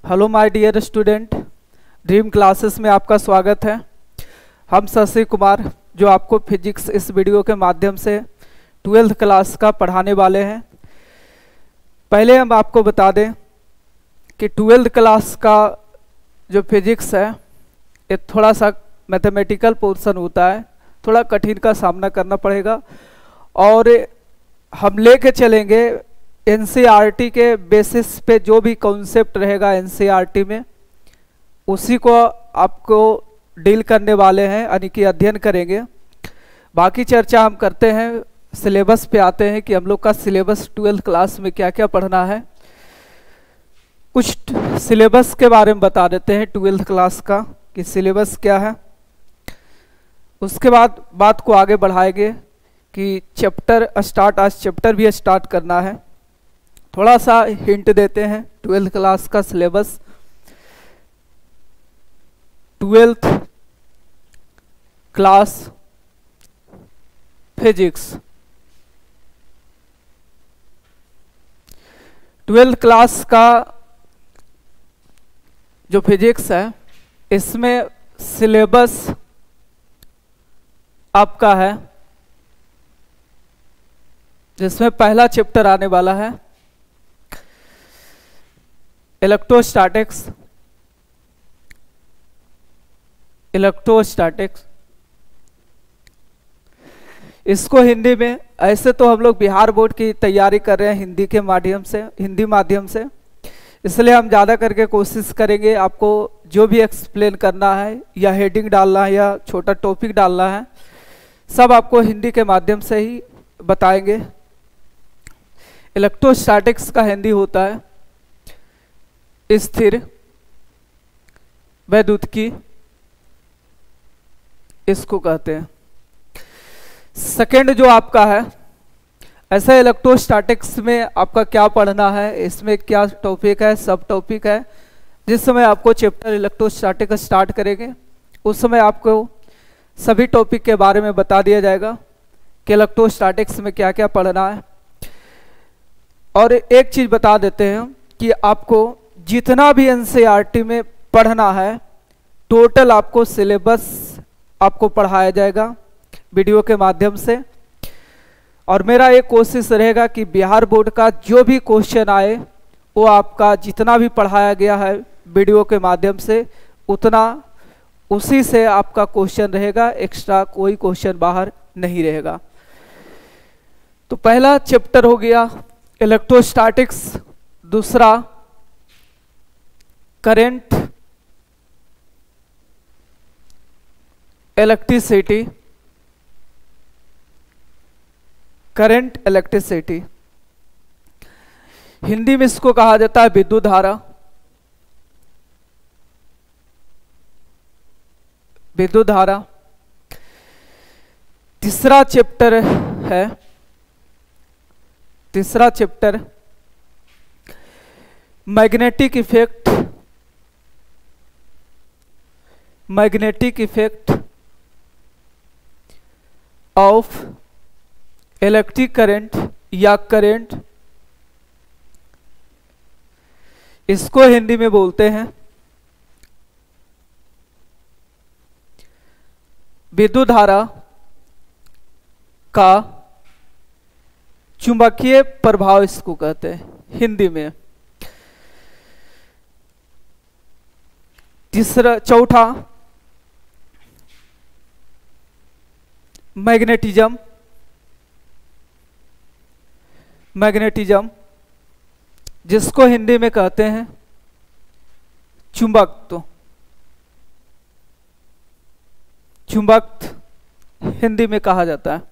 Hello my dear student, dream classes में आपका स्वागत है। हम शशि कुमार जो आपको फिजिक्स इस वीडियो के माध्यम से 12th क्लास का पढ़ाने वाले हैं। पहले हम आपको बता दें कि 12th क्लास का जो फिजिक्स है ये थोड़ा सा मैथमेटिकल पोर्शन होता है, थोड़ा कठिन का सामना करना पड़ेगा और हम लेके चलेंगे एनसीईआरटी के बेसिस पे जो भी कॉन्सेप्ट रहेगा एनसीईआरटी में उसी को आपको डील करने वाले हैं, यानी कि अध्ययन करेंगे। बाकी चर्चा हम करते हैं, सिलेबस पे आते हैं कि हम लोग का सिलेबस 12th क्लास में क्या क्या पढ़ना है। कुछ सिलेबस के बारे में बता देते हैं 12th क्लास का कि सिलेबस क्या है। उसके बाद बात को आगे बढ़ाएंगे कि चैप्टर स्टार्ट, आज चैप्टर भी स्टार्ट करना है। थोड़ा सा हिंट देते हैं 12th क्लास का syllabus. 12th class physics, 12th class का जो फिजिक्स है इसमें सिलेबस आपका है, जिसमें पहला चैप्टर आने वाला है इलेक्ट्रोस्टैटिक्स। इसको हिंदी में, ऐसे तो हम लोग बिहार बोर्ड की तैयारी कर रहे हैं हिंदी के माध्यम से, हिंदी माध्यम से, इसलिए हम ज़्यादा करके कोशिश करेंगे आपको जो भी एक्सप्लेन करना है या हेडिंग डालना है या छोटा टॉपिक डालना है सब आपको हिंदी के माध्यम से ही बताएंगे। इलेक्ट्रोस्टैटिक्स का हिंदी होता है स्थिर वैद्युतिकी, इसको कहते हैं। सेकंड जो आपका है, ऐसा इलेक्ट्रोस्टैटिक्स में आपका क्या पढ़ना है, इसमें क्या टॉपिक है, सब टॉपिक है। जिस समय आपको चैप्टर इलेक्ट्रोस्टैटिक स्टार्ट करेंगे उस समय आपको सभी टॉपिक के बारे में बता दिया जाएगा कि इलेक्ट्रोस्टैटिक्स में क्या क्या पढ़ना है। और एक चीज़ बता देते हैं कि आपको जितना भी एनसीईआरटी में पढ़ना है टोटल आपको सिलेबस आपको पढ़ाया जाएगा वीडियो के माध्यम से। और मेरा एक कोशिश रहेगा कि बिहार बोर्ड का जो भी क्वेश्चन आए वो आपका जितना भी पढ़ाया गया है वीडियो के माध्यम से उतना उसी से आपका क्वेश्चन रहेगा, एक्स्ट्रा कोई क्वेश्चन बाहर नहीं रहेगा। तो पहला चैप्टर हो गया इलेक्ट्रोस्टैटिक्स, दूसरा current electricity, current electricity, Hindi में इसको कहा जाता है विद्युत धारा। विद्युत धारा। तीसरा चैप्टर है, तीसरा chapter magnetic effect, magnetic effect of electric current या करंट, इसको हिंदी में बोलते हैं विद्युत धारा का चुंबकीय प्रभाव, इसको कहते हैं हिंदी में। तीसरा, चौथा मैग्नेटिज्म, मैग्नेटिज्म जिसको हिंदी में कहते हैं चुंबकत्व, चुंबकत्व हिंदी में कहा जाता है।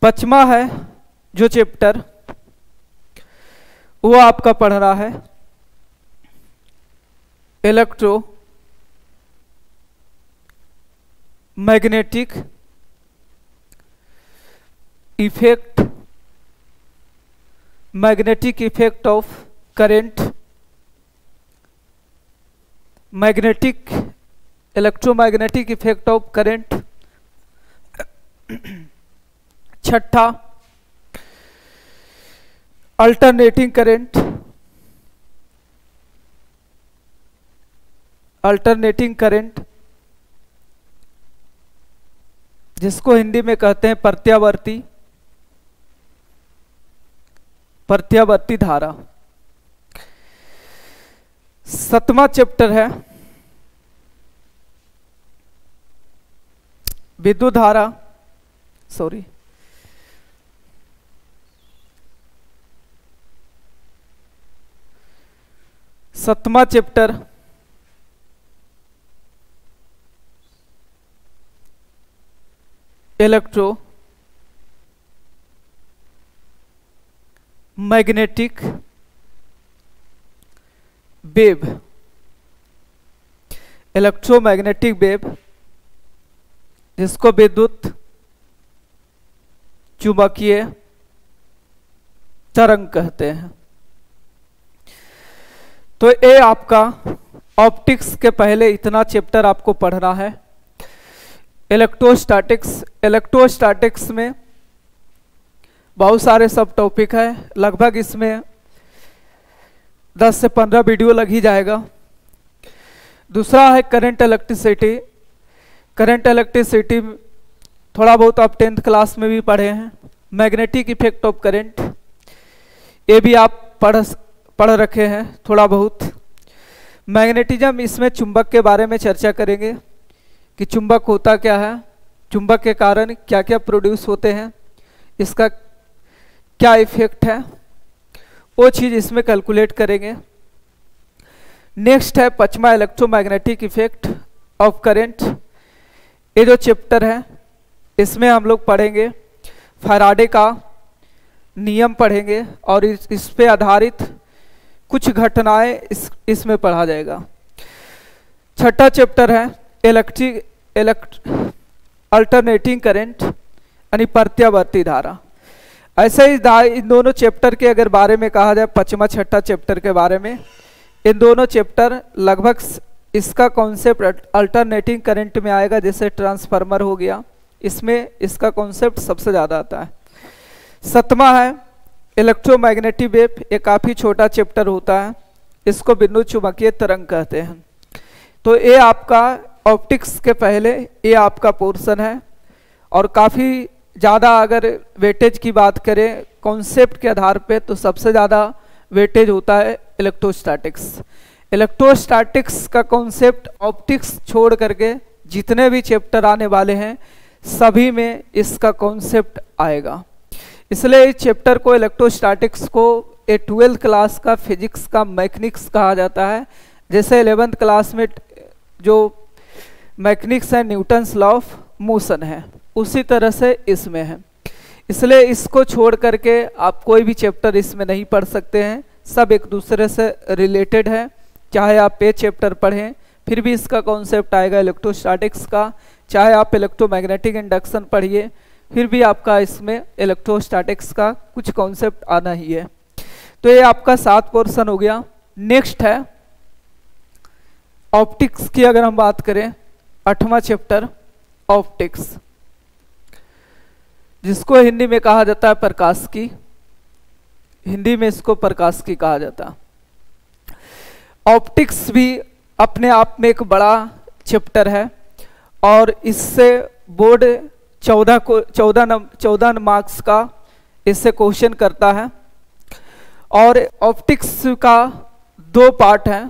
पांचवा है जो चैप्टर वो आपका पढ़ना है electro magnetic effect, magnetic effect of current, magnetic electromagnetic effect of current. छठा अल्टरनेटिंग करंट, अल्टरनेटिंग करंट, जिसको हिंदी में कहते हैं प्रत्यावर्ती धारा। 7वां चैप्टर है विद्युत धारा, 7वां chapter electro magnetic wave, electromagnetic wave, जिसको विद्युत चुंबकीय तरंग कहते हैं। तो ये आपका ऑप्टिक्स के पहले इतना चैप्टर आपको पढ़ना है। इलेक्ट्रोस्टैटिक्स में बहुत सारे सब टॉपिक है, लगभग इसमें 10 से 15 वीडियो लग ही जाएगा। दूसरा है करंट इलेक्ट्रिसिटी। करंट इलेक्ट्रिसिटी थोड़ा बहुत आप 10th क्लास में भी पढ़े हैं। मैग्नेटिक इफेक्ट ऑफ करंट, ये भी आप पढ़ रखे हैं थोड़ा बहुत। मैग्नेटिज्म, इसमें चुंबक के बारे में चर्चा करेंगे कि चुंबक होता क्या है, चुंबक के कारण क्या क्या प्रोड्यूस होते हैं, इसका क्या इफेक्ट है, वो चीज़ इसमें कैलकुलेट करेंगे। नेक्स्ट है 5वां इलेक्ट्रोमैग्नेटिक इफेक्ट ऑफ करंट। ये जो चैप्टर है इसमें हम लोग पढ़ेंगे फैराडे का नियम पढ़ेंगे और इस पे आधारित कुछ घटनाएं इसमें पढ़ा जाएगा। 6वां चैप्टर है अल्टरनेटिंग करंट यानी प्रत्यावर्ती धारा। ऐसे ही इन दोनों चैप्टर के अगर बारे में कहा जाए, 5वां 6वां चैप्टर के बारे में, इन दोनों चैप्टर लगभग इसका कॉन्सेप्ट अल्टरनेटिंग करंट में आएगा। जैसे ट्रांसफार्मर हो गया, इसमें इसका कॉन्सेप्ट सबसे ज़्यादा आता है। 7वां है इलेक्ट्रोमैग्नेटिक वेव, ये काफ़ी छोटा चैप्टर होता है, इसको विद्युत चुंबकीय तरंग कहते हैं। तो ये आपका ऑप्टिक्स के पहले ये आपका पोर्शन है और काफ़ी ज़्यादा अगर वेटेज की बात करें कॉन्सेप्ट के आधार पे तो सबसे ज़्यादा वेटेज होता है इलेक्ट्रोस्टैटिक्स। इलेक्ट्रोस्टैटिक्स का कॉन्सेप्ट ऑप्टिक्स छोड़ करके जितने भी चैप्टर आने वाले हैं सभी में इसका कॉन्सेप्ट आएगा। इसलिए इस चैप्टर को इलेक्ट्रोस्टैटिक्स को 12th क्लास का फिजिक्स का मैकेनिक्स कहा जाता है। जैसे 11th क्लास में जो मैकेनिक्स है न्यूटन्स लॉ ऑफ मोशन है, उसी तरह से इसमें है। इसलिए इसको छोड़ करके आप कोई भी चैप्टर इसमें नहीं पढ़ सकते हैं, सब एक दूसरे से रिलेटेड है। चाहे आप ये चैप्टर पढ़ें फिर भी इसका कॉन्सेप्ट आएगा इलेक्ट्रोस्टैटिक्स का, चाहे आप इलेक्ट्रोमैग्नेटिक इंडक्शन पढ़िए फिर भी आपका इसमें इलेक्ट्रोस्टैटिक्स का कुछ कॉन्सेप्ट आना ही है। तो ये आपका 7 पोर्शन हो गया। नेक्स्ट है ऑप्टिक्स की अगर हम बात करें, 8वां चैप्टर ऑप्टिक्स, जिसको हिंदी में कहा जाता है प्रकाश की, हिंदी में इसको प्रकाश की कहा जाता है। ऑप्टिक्स भी अपने आप में एक बड़ा चैप्टर है और इससे बोर्ड 14 मार्क्स का इससे क्वेश्चन करता है। और ऑप्टिक्स का 2 पार्ट है।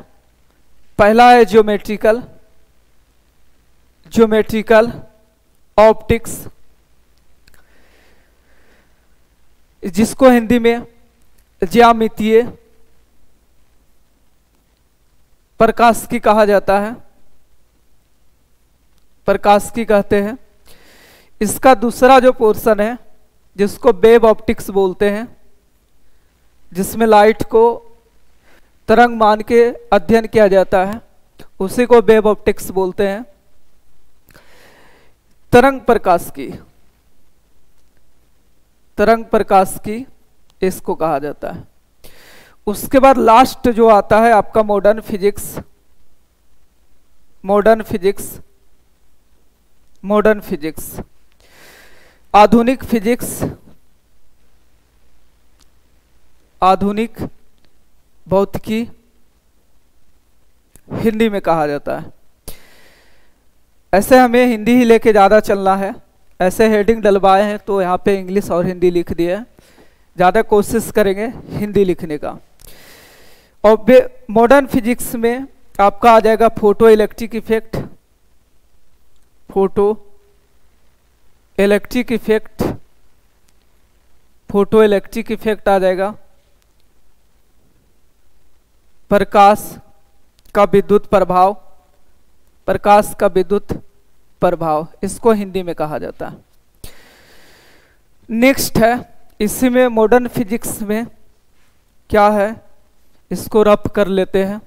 पहला है ज्योमेट्रिकल ऑप्टिक्स, जिसको हिंदी में ज्यामितीय प्रकाश की कहा जाता है, प्रकाश की कहते हैं। इसका दूसरा जो पोर्शन है जिसको वेव ऑप्टिक्स बोलते हैं, जिसमें लाइट को तरंग मान के अध्ययन किया जाता है, उसी को वेव ऑप्टिक्स बोलते हैं। तरंग प्रकाश की इसको कहा जाता है। उसके बाद लास्ट जो आता है आपका मॉडर्न फिजिक्स, आधुनिक फिजिक्स, आधुनिक भौतिकी, हिंदी में कहा जाता है। ऐसे हमें हिंदी ही लेके ज़्यादा चलना है। ऐसे हेडिंग डलवाए हैं तो यहाँ पे इंग्लिश और हिंदी लिख दिया है, ज़्यादा कोशिश करेंगे हिंदी लिखने का। और मॉडर्न फिजिक्स में आपका आ जाएगा photo electric effect, photo electric effect, photo electric effect आ जाएगा। प्रकाश का विद्युत प्रभाव, प्रकाश का विद्युत प्रभाव, इसको हिंदी में कहा जाता है। नेक्स्ट है, इसी में मॉडर्न फिजिक्स में क्या है, इसको रफ कर लेते हैं।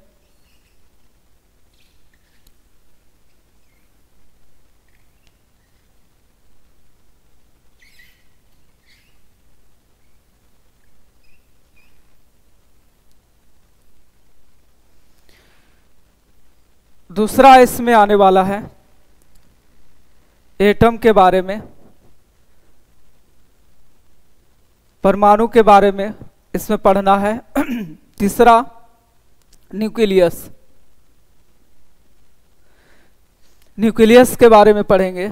दूसरा इसमें आने वाला है एटम के बारे में, परमाणु के बारे में इसमें पढ़ना है। तीसरा न्यूक्लियस, न्यूक्लियस के बारे में पढ़ेंगे।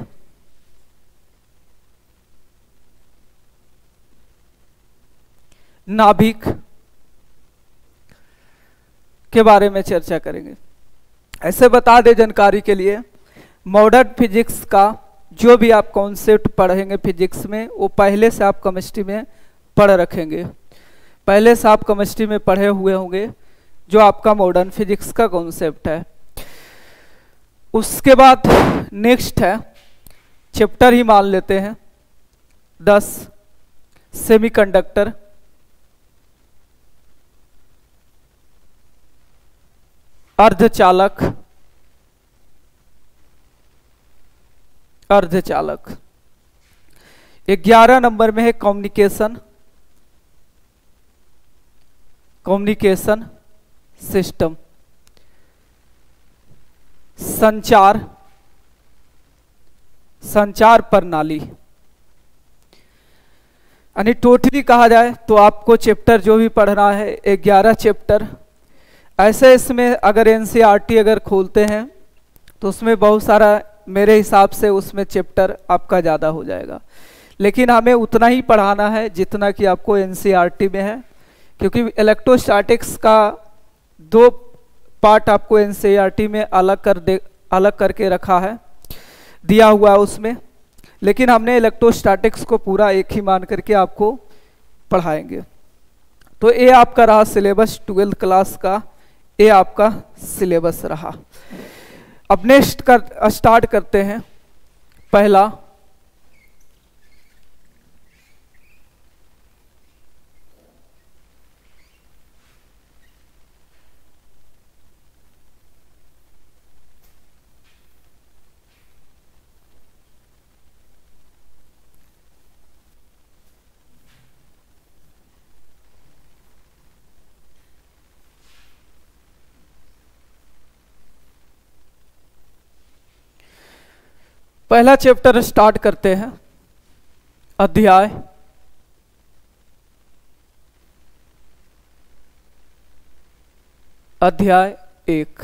नाभिक के बारे में चर्चा करेंगे। ऐसे बता दे जानकारी के लिए, मॉडर्न फिजिक्स का जो भी आप कॉन्सेप्ट पढ़ेंगे फिजिक्स में, वो पहले से आप केमिस्ट्री में पढ़ रखेंगे, पहले से आप केमिस्ट्री में पढ़े हुए होंगे जो आपका मॉडर्न फिजिक्स का कॉन्सेप्ट है। उसके बाद नेक्स्ट है, चैप्टर ही मान लेते हैं 10, सेमीकंडक्टर। अर्धचालक, अर्धचालक। 11 नंबर में है कम्युनिकेशन, कम्युनिकेशन सिस्टम। संचार, संचार प्रणाली। यानी टोटली कहा जाए तो आपको चैप्टर जो भी पढ़ना है 11 चैप्टर। ऐसे इसमें अगर एनसीईआरटी अगर खोलते हैं तो उसमें बहुत सारा, मेरे हिसाब से उसमें चैप्टर आपका ज़्यादा हो जाएगा, लेकिन हमें उतना ही पढ़ाना है जितना कि आपको एनसीईआरटी में है, क्योंकि इलेक्ट्रोस्टैटिक्स का 2 पार्ट आपको एनसीईआरटी में अलग करके रखा है, दिया हुआ है उसमें, लेकिन हमने इलेक्ट्रोस्टैटिक्स को पूरा एक ही मान करके आपको पढ़ाएंगे। तो ये आपका रहा सिलेबस 12th क्लास का, ये आपका सिलेबस रहा। अब नेक्स्ट स्टार्ट करते हैं। पहला पहला चैप्टर स्टार्ट करते हैं। अध्याय अध्याय 1,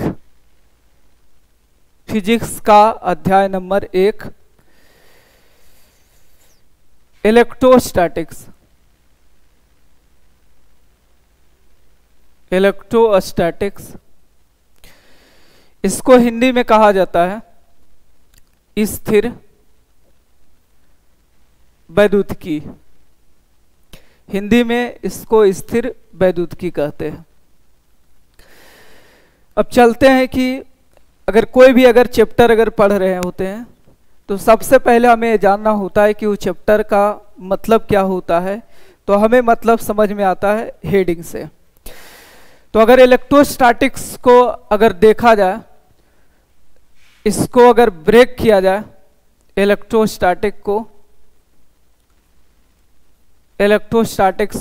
फिजिक्स का अध्याय नंबर 1, इलेक्ट्रोस्टैटिक्स। इलेक्ट्रोस्टैटिक्स, इसको हिंदी में कहा जाता है स्थिर वैद्युतिकी। हिंदी में इसको स्थिर वैद्युतिकी कहते हैं। अब चलते हैं कि अगर कोई भी अगर चैप्टर अगर पढ़ रहे होते हैं तो सबसे पहले हमें जानना होता है कि वो चैप्टर का मतलब क्या होता है। तो हमें मतलब समझ में आता है हेडिंग से। तो अगर इलेक्ट्रोस्टैटिक्स को अगर देखा जाए, इसको अगर ब्रेक किया जाए, इलेक्ट्रोस्टैटिक्स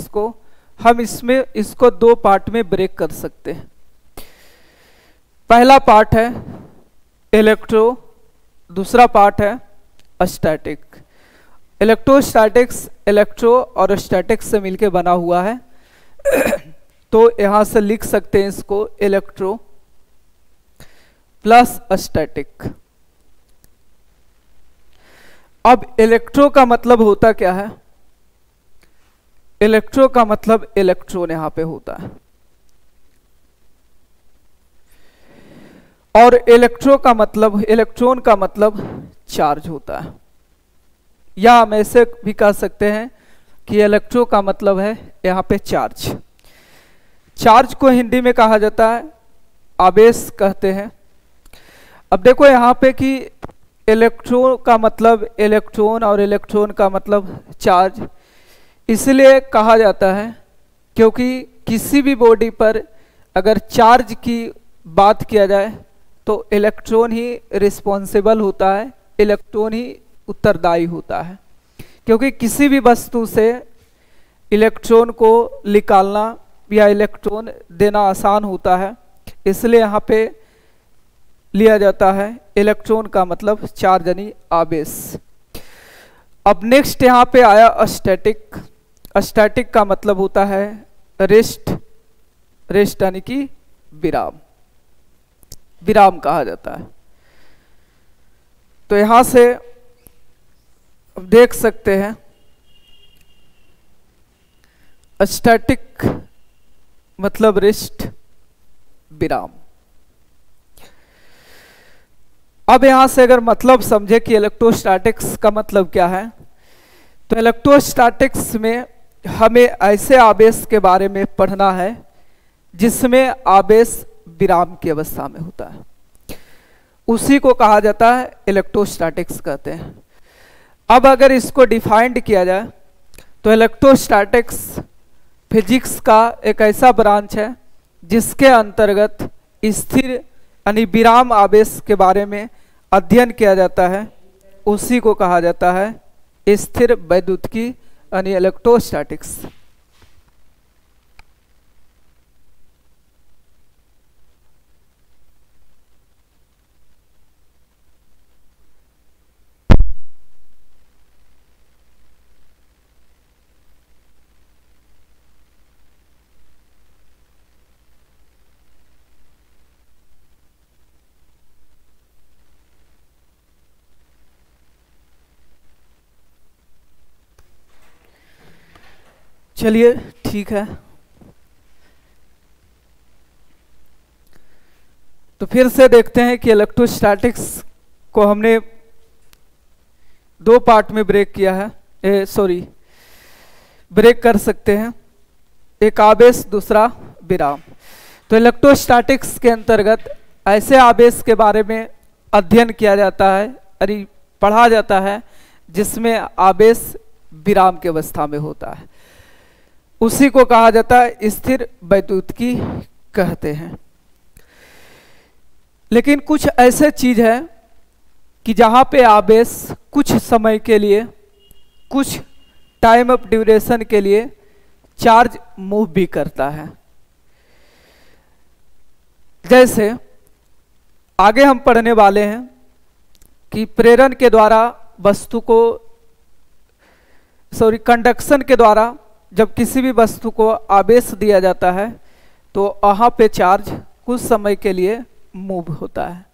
को हम इसको 2 पार्ट में ब्रेक कर सकते हैं। पहला पार्ट है इलेक्ट्रो, दूसरा पार्ट है स्टैटिक। इलेक्ट्रोस्टैटिक्स इलेक्ट्रो और स्टैटिक्स से मिलके बना हुआ है। तो यहां से लिख सकते हैं इसको इलेक्ट्रो, प्लस स्टैटिक। अब इलेक्ट्रो का मतलब होता क्या है? इलेक्ट्रो का मतलब इलेक्ट्रॉन यहां पे होता है, और इलेक्ट्रो का मतलब, इलेक्ट्रॉन का मतलब चार्ज होता है। या हम ऐसे भी कह सकते हैं कि इलेक्ट्रो का मतलब है यहां पे चार्ज। चार्ज को हिंदी में कहा जाता है आवेश कहते हैं। अब देखो यहां पे कि इलेक्ट्रो का मतलब इलेक्ट्रॉन और इलेक्ट्रॉन का मतलब चार्ज, इसलिए कहा जाता है क्योंकि किसी भी बॉडी पर अगर चार्ज की बात किया जाए तो इलेक्ट्रॉन ही रिस्पॉन्सिबल होता है, इलेक्ट्रॉन ही उत्तरदायी होता है। क्योंकि किसी भी वस्तु से इलेक्ट्रॉन को निकालना या इलेक्ट्रॉन देना आसान होता है, इसलिए यहाँ पे लिया जाता है इलेक्ट्रॉन का मतलब चार्ज यानी आवेश। अब नेक्स्ट यहाँ पे आया स्टैटिक। स्टैटिक का मतलब होता है रेस्ट, रेस्ट यानी कि विराम, विराम कहा जाता है। तो यहां से देख सकते हैं स्टैटिक मतलब रेस्ट, विराम। अब यहां से अगर मतलब समझे कि इलेक्ट्रोस्टैटिक्स का मतलब क्या है, तो इलेक्ट्रोस्टैटिक्स में हमें ऐसे आवेश के बारे में पढ़ना है जिसमें आवेश विराम की अवस्था में होता है, उसी को कहा जाता है इलेक्ट्रोस्टैटिक्स कहते हैं। अब अगर इसको डिफाइंड किया जाए तो इलेक्ट्रोस्टैटिक्स फिजिक्स का एक ऐसा ब्रांच है जिसके अंतर्गत स्थिर यानी विराम आवेश के बारे में अध्ययन किया जाता है, उसी को कहा जाता है स्थिर वैद्युतिकी यानी इलेक्ट्रोस्टैटिक्स। चलिए ठीक है, तो फिर से देखते हैं कि इलेक्ट्रोस्टैटिक्स को हमने दो पार्ट में ब्रेक किया है, ब्रेक कर सकते हैं, एक आवेश दूसरा विराम। तो इलेक्ट्रोस्टैटिक्स के अंतर्गत ऐसे आवेश के बारे में अध्ययन किया जाता है, अरे पढ़ा जाता है जिसमें आवेश विराम की अवस्था में होता है, उसी को कहा जाता है स्थिर वैद्युतिकी कहते हैं। लेकिन कुछ ऐसे चीज है कि जहां पे आवेश कुछ समय के लिए, कुछ टाइम ऑफ ड्यूरेशन के लिए चार्ज मूव भी करता है। जैसे आगे हम पढ़ने वाले हैं कि प्रेरण के द्वारा वस्तु को, कंडक्शन के द्वारा जब किसी भी वस्तु को आवेश दिया जाता है तो वहां पे चार्ज कुछ समय के लिए मूव होता है।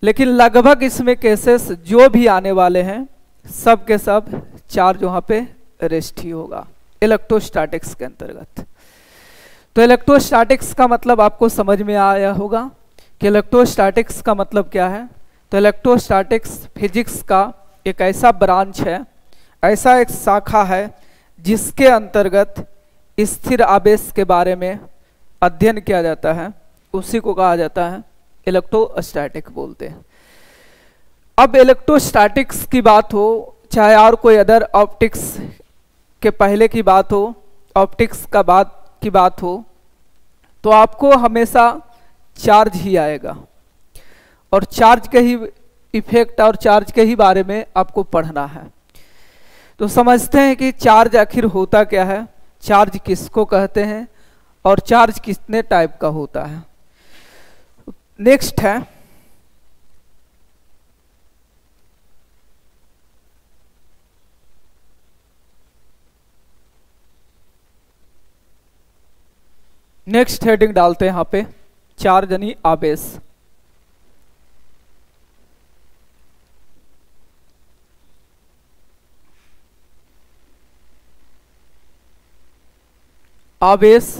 लेकिन लगभग इसमें केसेस जो भी आने वाले हैं सब के सब चार्ज वहां पे रेस्ट ही होगा इलेक्ट्रोस्टैटिक्स के अंतर्गत। तो इलेक्ट्रोस्टैटिक्स का मतलब आपको समझ में आया होगा कि इलेक्ट्रोस्टैटिक्स का मतलब क्या है। तो इलेक्ट्रोस्टैटिक्स फिजिक्स का एक ऐसा ब्रांच है, ऐसा एक शाखा है जिसके अंतर्गत स्थिर आवेश के बारे में अध्ययन किया जाता है, उसी को कहा जाता है इलेक्ट्रोस्टैटिक बोलते हैं। अब इलेक्ट्रोस्टैटिक्स की बात हो चाहे और कोई अदर ऑप्टिक्स के पहले की बात हो, ऑप्टिक्स का की बात हो, तो आपको हमेशा चार्ज ही आएगा और चार्ज के ही इफेक्ट और चार्ज के ही बारे में आपको पढ़ना है। तो समझते हैं कि चार्ज आखिर होता क्या है, चार्ज किसको कहते हैं और चार्ज कितने टाइप का होता है। नेक्स्ट है नेक्स्ट हेडिंग डालते हैं यहाँ पे चार्ज यानी आवेश। आवेश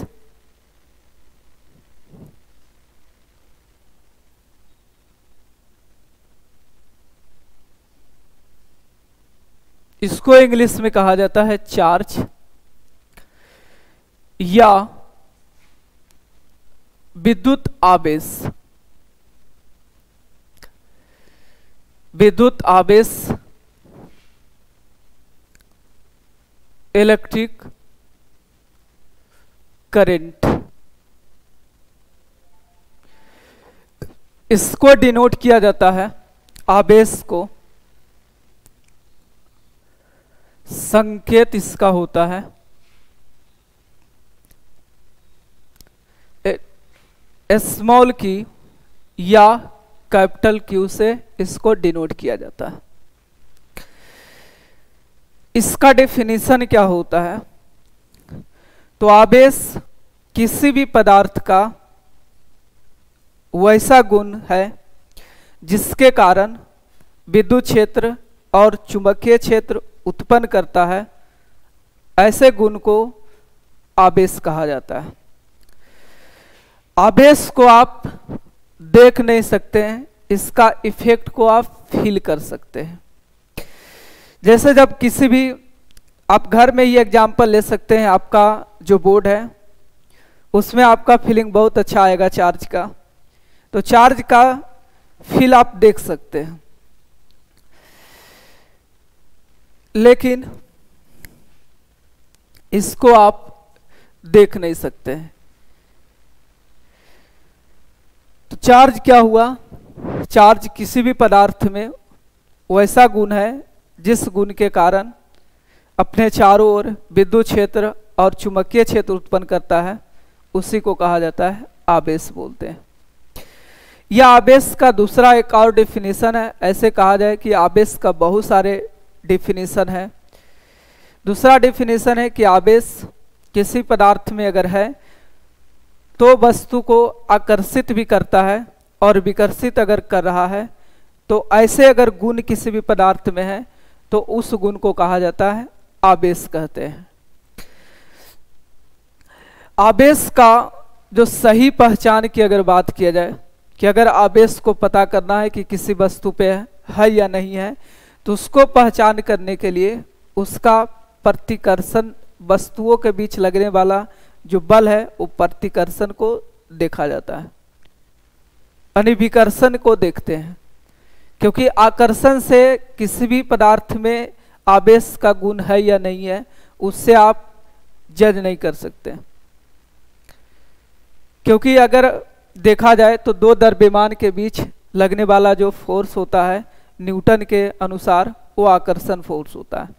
इसको इंग्लिश में कहा जाता है चार्ज, या विद्युत आवेश। विद्युत आवेश इलेक्ट्रिक करंट, इसको डिनोट किया जाता है, आवेश को संकेत इसका होता है स्मॉल की या कैपिटल क्यू से इसको डिनोट किया जाता है। इसका डेफिनेशन क्या होता है? तो आवेश किसी भी पदार्थ का वैसा गुण है जिसके कारण विद्युत क्षेत्र और चुंबकीय क्षेत्र उत्पन्न करता है, ऐसे गुण को आवेश कहा जाता है। आवेश को आप देख नहीं सकते हैं, इसका इफेक्ट को आप फील कर सकते हैं। जैसे जब किसी भी, आप घर में ये एग्जांपल ले सकते हैं, आपका जो बोर्ड है उसमें आपका फीलिंग बहुत अच्छा आएगा चार्ज का, तो चार्ज का फील आप देख सकते हैं। लेकिन इसको आप देख नहीं सकते हैं। तो चार्ज क्या हुआ? चार्ज किसी भी पदार्थ में वैसा गुण है जिस गुण के कारण अपने चारों ओर विद्युत क्षेत्र और चुंबकीय क्षेत्र उत्पन्न करता है, उसी को कहा जाता है आवेश बोलते हैं। यह आवेश का दूसरा एक और डेफिनेशन है। ऐसे कहा जाए कि आवेश का बहुत सारे डेफिनेशन है। दूसरा डेफिनेशन है कि आवेश किसी पदार्थ में अगर है तो वस्तु को आकर्षित भी करता है और विकर्षित अगर कर रहा है, तो ऐसे अगर गुण किसी भी पदार्थ में है तो उस गुण को कहा जाता है आवेश कहते हैं। आवेश का जो सही पहचान की अगर बात किया जाए कि अगर आवेश को पता करना है कि किसी वस्तु पे है या नहीं है, तो उसको पहचान करने के लिए उसका प्रतिकर्षण, वस्तुओं के बीच लगने वाला जो बल है वो प्रतिकर्षण को देखा जाता है, यानी विकर्षण को देखते हैं। क्योंकि आकर्षण से किसी भी पदार्थ में आवेश का गुण है या नहीं है उससे आप जज नहीं कर सकते। क्योंकि अगर देखा जाए तो दो द्रव्यमान के बीच लगने वाला जो फोर्स होता है न्यूटन के अनुसार वो आकर्षण फोर्स होता है।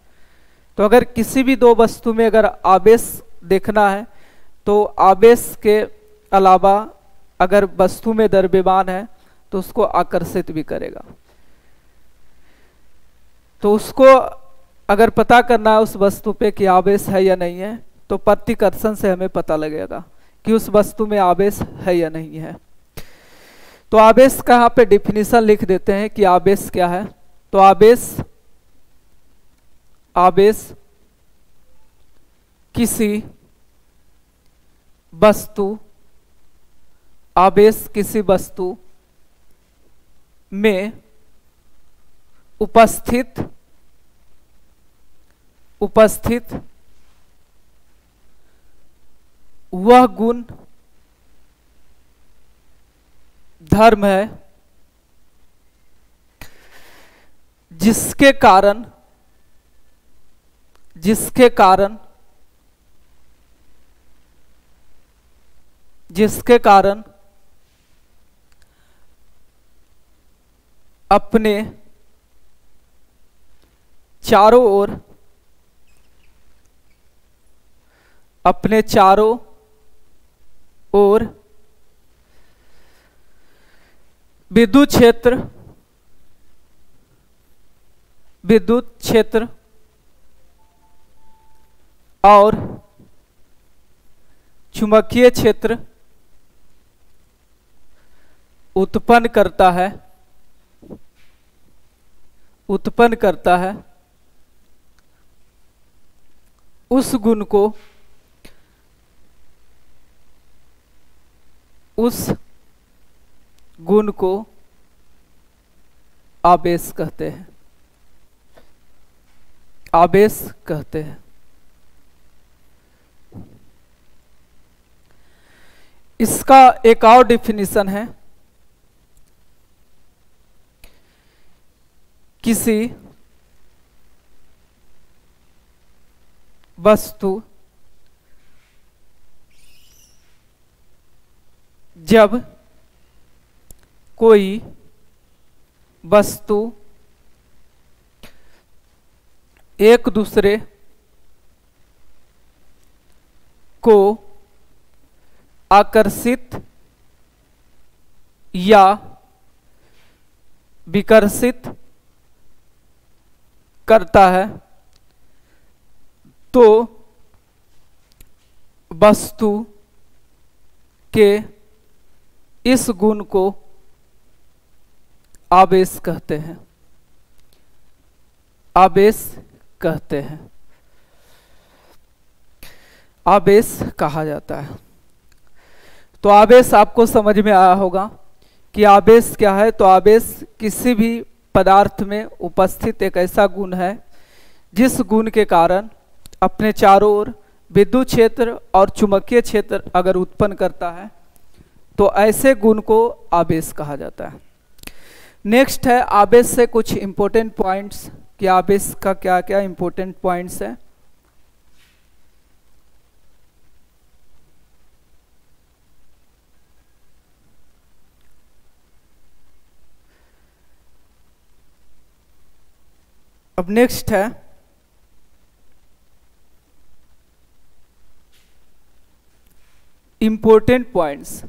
तो अगर किसी भी दो वस्तु में अगर आवेश देखना है तो आवेश के अलावा अगर वस्तु में द्रव्यमान है तो उसको आकर्षित भी करेगा। तो उसको अगर पता करना है उस वस्तु पे कि आवेश है या नहीं है, तो प्रतिकर्षण से हमें पता लगेगा कि उस वस्तु में आवेश है या नहीं है। तो आवेश का यहाँ पे डिफिनीशन लिख देते हैं कि आवेश क्या है। तो आवेश किसी वस्तु में उपस्थित वह गुण धर्म है जिसके कारण अपने चारों ओर विद्युत क्षेत्र और चुंबकीय क्षेत्र उत्पन्न करता है उस गुण को उस गुण को आवेश कहते हैं, आवेश कहते हैं। इसका एक और डिफिनीशन है, किसी वस्तु जब कोई वस्तु एक दूसरे को आकर्षित या विकर्षित करता है तो वस्तु के इस गुण को आवेश कहते हैं, आवेश कहते हैं, आवेश कहा जाता है। तो आवेश आपको समझ में आया होगा कि आवेश क्या है। तो आवेश किसी भी पदार्थ में उपस्थित एक ऐसा गुण है जिस गुण के कारण अपने चारों ओर विद्युत क्षेत्र और चुंबकीय क्षेत्र अगर उत्पन्न करता है तो ऐसे गुण को आवेश कहा जाता है। नेक्स्ट है आवेश से कुछ इंपॉर्टेंट पॉइंट्स कि आवेश का क्या क्या इंपॉर्टेंट पॉइंट्स है। अब नेक्स्ट है इंपॉर्टेंट पॉइंट्स।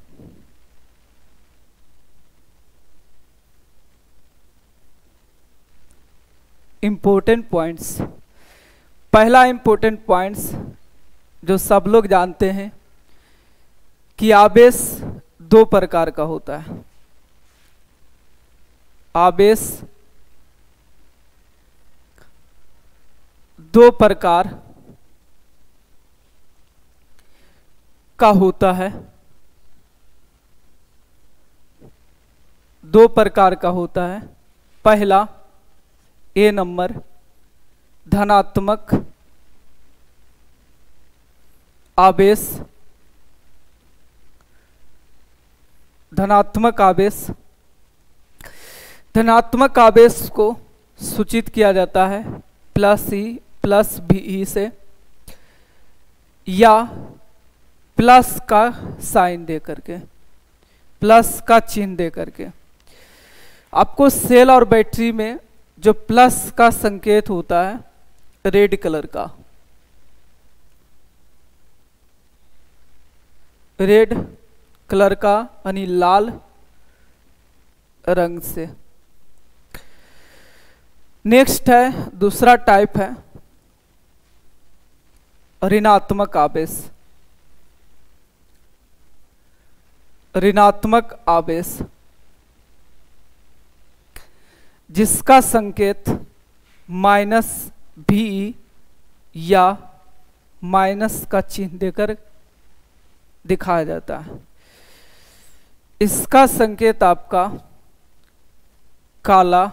इंपॉर्टेंट पॉइंट्स, पहला इंपॉर्टेंट पॉइंट्स जो सब लोग जानते हैं कि आवेश दो प्रकार का होता है। आवेश दो प्रकार का होता है, दो प्रकार का होता है। पहला ए नंबर धनात्मक आवेश, धनात्मक आवेश। धनात्मक आवेश को सूचित किया जाता है प्लस ई प्लस भी से या प्लस का साइन दे करके, प्लस का चिन्ह दे करके। आपको सेल और बैटरी में जो प्लस का संकेत होता है रेड कलर का, रेड कलर का यानी लाल रंग से। नेक्स्ट है दूसरा टाइप है ऋणात्मक आवेश। ऋणात्मक आवेश जिसका संकेत माइनस भी या माइनस का चिन्ह देकर दिखाया जाता है। इसका संकेत आपका काला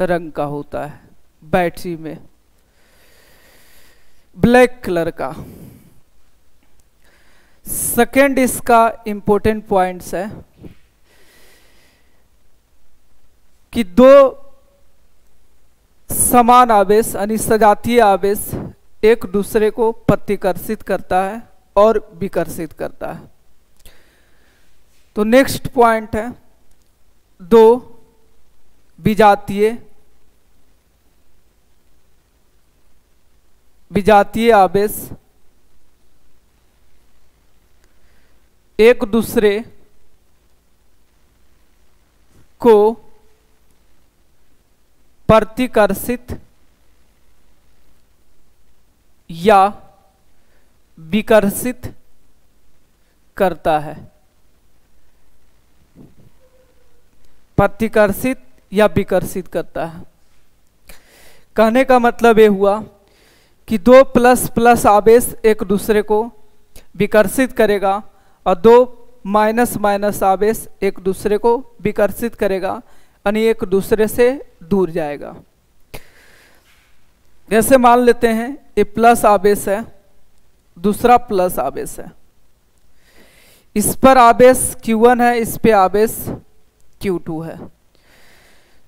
रंग का होता है, बैटरी में ब्लैक कलर का। सेकेंड इसका इंपॉर्टेंट पॉइंट्स है कि दो समान आवेश यानी सजातीय आवेश एक दूसरे को प्रतिकर्षित करता है और विकर्षित करता है। तो नेक्स्ट पॉइंट है दो विजातीय आवेश एक दूसरे को प्रतिकर्षित या विकर्षित करता है। प्रतिकर्षित या विकर्षित करता है। कहने का मतलब ये हुआ कि दो प्लस प्लस आवेश एक दूसरे को विकर्षित करेगा और दो माइनस माइनस आवेश एक दूसरे को विकर्षित करेगा, यानी एक दूसरे से दूर जाएगा। जैसे मान लेते हैं ये प्लस आवेश है, दूसरा प्लस आवेश है, इस पर आवेश Q1 है, इस पे आवेश Q2 है।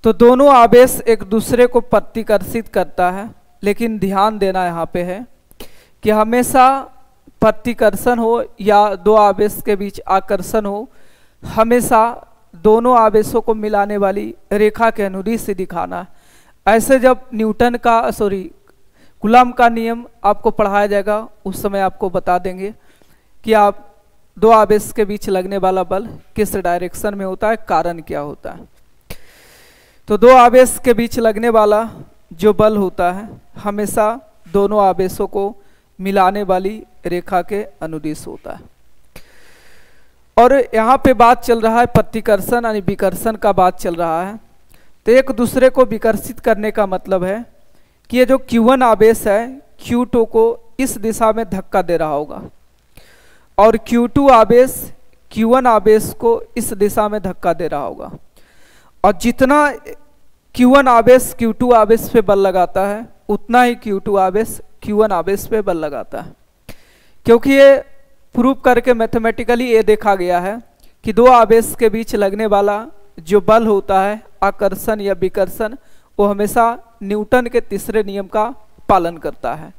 तो दोनों आवेश एक दूसरे को प्रतिकर्षित करता है, लेकिन ध्यान देना यहाँ पे है कि हमेशा प्रतिकर्षण हो या दो आवेश के बीच आकर्षण हो, हमेशा दोनों आवेशों को मिलाने वाली रेखा के अनुदिश से दिखाना है। ऐसे जब न्यूटन का कूलम का नियम आपको पढ़ाया जाएगा, उस समय आपको बता देंगे कि आप दो आवेश के बीच लगने वाला बल किस डायरेक्शन में होता है, कारण क्या होता है। तो दो आवेश के बीच लगने वाला जो बल होता है हमेशा दोनों आवेशों को मिलाने वाली रेखा के अनुदिश होता है। और यहाँ पे बात चल रहा है प्रतिकर्षण यानी विकर्षण का बात चल रहा है। तो एक दूसरे को विकर्षित करने का मतलब है कि ये जो Q1 आवेश है Q2 को इस दिशा में धक्का दे रहा होगा, और Q2 आवेश Q1 आवेश को इस दिशा में धक्का दे रहा होगा। और जितना Q1 आवेश Q2 आवेश पे बल लगाता है, उतना ही Q2 आवेश Q1 आवेश पे बल लगाता है। क्योंकि ये प्रूव करके मैथमेटिकली ये देखा गया है कि दो आवेश के बीच लगने वाला जो बल होता है आकर्षण या विकर्षण, वो हमेशा न्यूटन के तीसरे नियम का पालन करता है।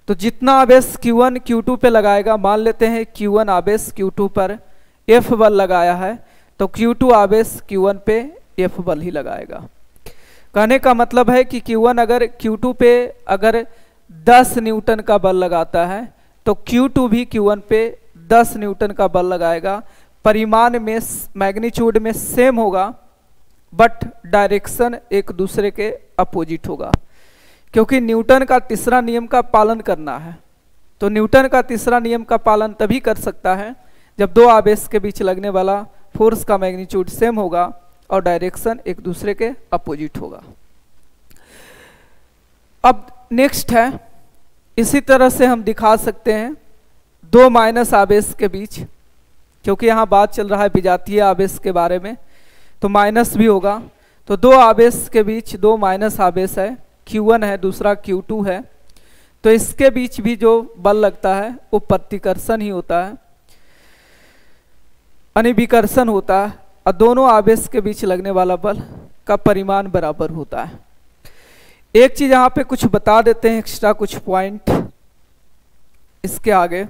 तो जितना आवेश Q1 Q2 पे लगाएगा, मान लेते हैं Q1 आवेश Q2 पर F बल लगाया है, तो Q2 आवेश Q1 पे F बल ही लगाएगा। कहने का मतलब है कि Q1 अगर Q2 पे अगर 10 न्यूटन का बल लगाता है, तो Q2 भी Q1 पे 10 न्यूटन का बल लगाएगा। परिमाण में मैग्नीट्यूड में सेम होगा, बट डायरेक्शन एक दूसरे के अपोजिट होगा, क्योंकि न्यूटन का तीसरा नियम का पालन करना है। तो न्यूटन का तीसरा नियम का पालन तभी कर सकता है जब दो आवेश के बीच लगने वाला फोर्स का मैग्नीट्यूड सेम होगा और डायरेक्शन एक दूसरे के अपोजिट होगा। अब नेक्स्ट है, इसी तरह से हम दिखा सकते हैं दो माइनस आवेश के बीच, क्योंकि यहाँ बात चल रहा है विजातीय आवेश के बारे में, तो माइनस भी होगा। तो दो आवेश के बीच दो माइनस आवेश है, Q1 है, दूसरा Q2 है। तो इसके बीच भी जो बल लगता है वो प्रतिकर्षण ही होता है, यानी विकर्षण होता है, और दोनों आवेश के बीच लगने वाला बल का परिमाण बराबर होता है। एक चीज यहाँ पे कुछ बता देते हैं, एक्स्ट्रा कुछ पॉइंट इसके आगे।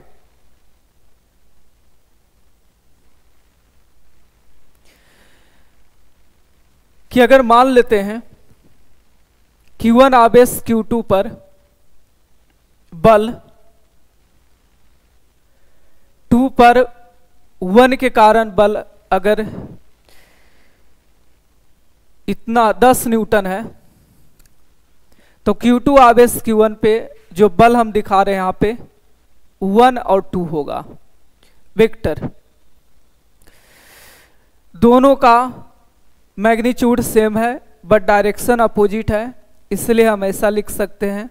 कि अगर मान लेते हैं Q1 आवेश Q2 पर बल 2 पर 1 के कारण बल अगर इतना 10 न्यूटन है, तो Q2 आवेश Q1 पे जो बल हम दिखा रहे हैं यहाँ पे 1 और 2 होगा वेक्टर। दोनों का मैग्नीट्यूड सेम है बट डायरेक्शन अपोजिट है, इसलिए हम ऐसा लिख सकते हैं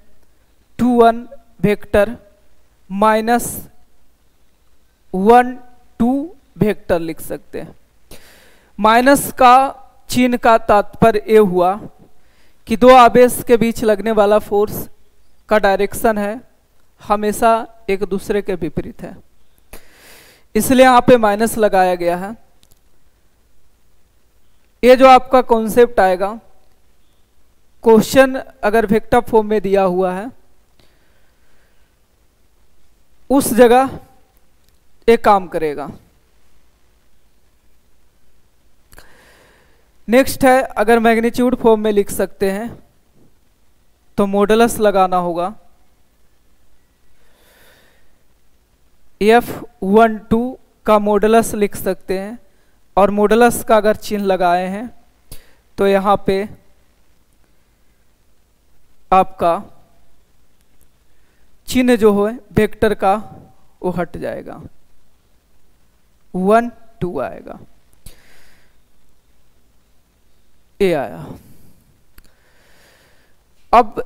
2 1 वेक्टर माइनस 1 2 वेक्टर लिख सकते हैं। माइनस का चिन्ह का तात्पर्य ये हुआ कि दो आवेश के बीच लगने वाला फोर्स का डायरेक्शन है हमेशा एक दूसरे के विपरीत है, इसलिए यहाँ पे माइनस लगाया गया है। ये जो आपका कॉन्सेप्ट आएगा, क्वेश्चन अगर वेक्टर फॉर्म में दिया हुआ है उस जगह एक काम करेगा। नेक्स्ट है, अगर मैग्नीट्यूड फॉर्म में लिख सकते हैं तो मॉडुलस लगाना होगा। F12 का मॉडुलस लिख सकते हैं, और मॉडुलस का अगर चिन्ह लगाए हैं तो यहाँ पे आपका चिन्ह जो है वेक्टर का वो हट जाएगा, 1 2 आएगा। ये आया। अब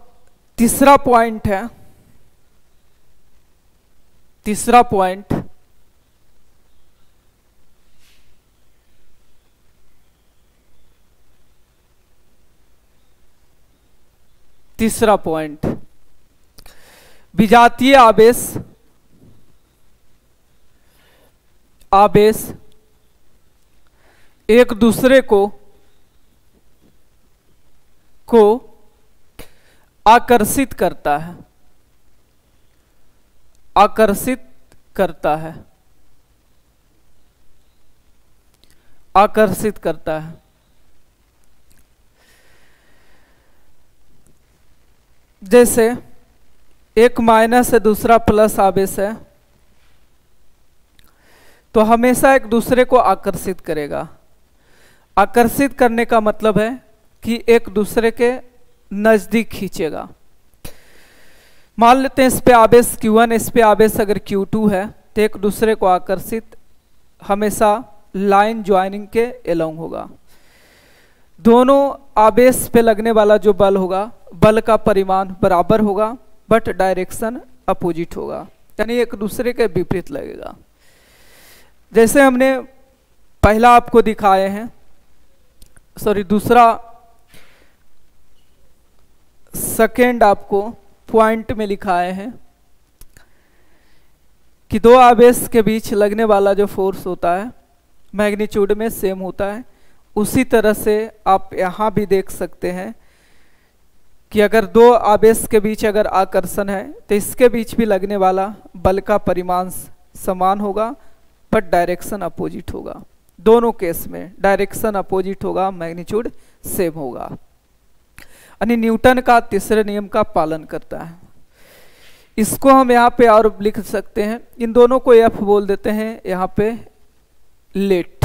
तीसरा पॉइंट है, तीसरा पॉइंट तीसरा पॉइंट, विजातीय आवेश एक दूसरे को आकर्षित करता है, आकर्षित करता है, आकर्षित करता है। जैसे एक माइनस है, दूसरा प्लस आवेश है, तो हमेशा एक दूसरे को आकर्षित करेगा। आकर्षित करने का मतलब है कि एक दूसरे के नजदीक खींचेगा। मान लेते हैं इस पे आवेश Q1, इस पे आवेश अगर Q2 है, तो एक दूसरे को आकर्षित हमेशा लाइन ज्वाइनिंग के एलोंग होगा। दोनों आवेश पे लगने वाला जो बल होगा, बल का परिमाण बराबर होगा, बट डायरेक्शन अपोजिट होगा, यानी एक दूसरे के विपरीत लगेगा। जैसे हमने पहला आपको दिखाए हैं, दूसरा सेकेंड आपको पॉइंट में लिखाए हैं कि दो आवेश के बीच लगने वाला जो फोर्स होता है मैग्नीट्यूड में सेम होता है। उसी तरह से आप यहाँ भी देख सकते हैं कि अगर दो आवेश के बीच अगर आकर्षण है, तो इसके बीच भी लगने वाला बल का परिमाण समान होगा, बट डायरेक्शन अपोजिट होगा। दोनों केस में डायरेक्शन अपोजिट होगा, मैग्नीट्यूड सेम होगा, यानी न्यूटन का तीसरे नियम का पालन करता है। इसको हम यहाँ पे और लिख सकते हैं, इन दोनों को F बोल देते हैं, यहाँ पे लेट